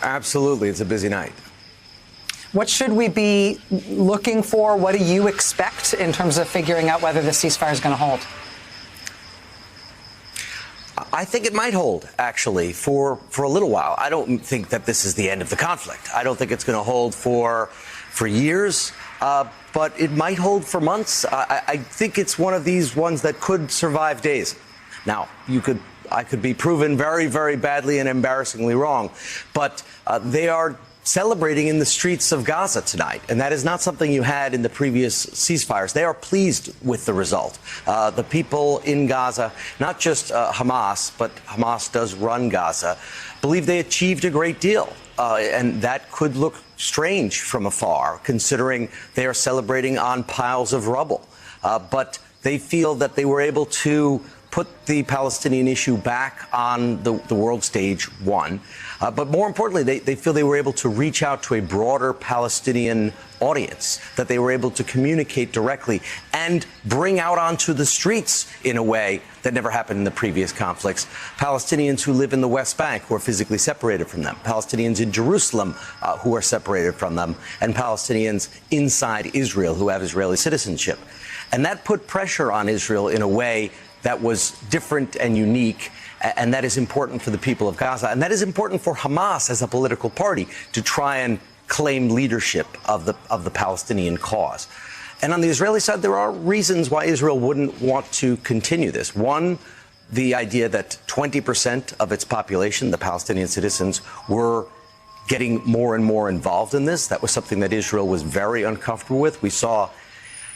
Absolutely. It's a busy night. What should we be looking for? What do you expect in terms of figuring out whether the ceasefire is going to hold? I think it might hold, actually, for a little while. I don't think that this is the end of the conflict. I don't think it's going to hold for years, but it might hold for months. I think it's one of these ones that could survive days. Now, I could be proven very, very badly and embarrassingly wrong, but they are celebrating in the streets of Gaza tonight, and that is not something you had in the previous ceasefires. They are pleased with the result. The people in Gaza, not just Hamas, but Hamas does run Gaza, believe they achieved a great deal, and that could look strange from afar, considering they are celebrating on piles of rubble. But they feel that they were able to put the Palestinian issue back on the world stage, one. But more importantly, they feel they were able to reach out to a broader Palestinian audience, that they were able to communicate directly and bring out onto the streets in a way that never happened in the previous conflicts. Palestinians who live in the West Bank, who are physically separated from them, Palestinians in Jerusalem who are separated from them, and Palestinians inside Israel who have Israeli citizenship. And that put pressure on Israel in a way that was different and unique, and that is important for the people of Gaza. And that is important for Hamas as a political party to try and claim leadership of the Palestinian cause. And on the Israeli side, there are reasons why Israel wouldn't want to continue this. One, the idea that 20% of its population, the Palestinian citizens, were getting more and more involved in this. That was something that Israel was very uncomfortable with. We saw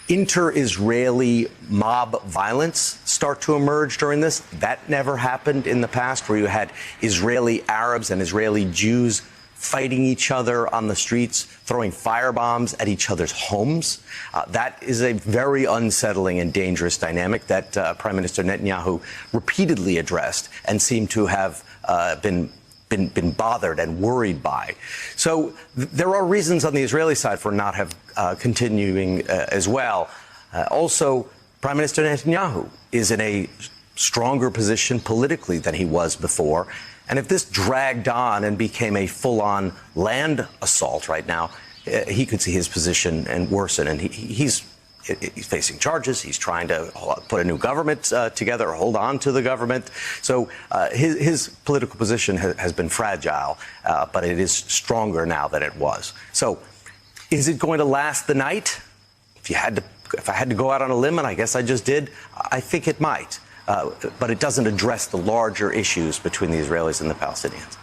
inter-Israeli mob violence start to emerge during this. That never happened in the past, where you had Israeli Arabs and Israeli Jews fighting each other on the streets, throwing firebombs at each other's homes. That is a very unsettling and dangerous dynamic that Prime Minister Netanyahu repeatedly addressed and seemed to have been bothered and worried by. So there are reasons on the Israeli side for not have continuing as well. Also, Prime Minister Netanyahu is in a stronger position politically than he was before. And if this dragged on and became a full-on land assault right now, he could see his position and worsen. And he's facing charges. He's trying to put a new government together, or hold on to the government. So his political position has been fragile, but it is stronger now than it was. So is it going to last the night? If I had to go out on a limb, and I guess I just did, I think it might. But it doesn't address the larger issues between the Israelis and the Palestinians.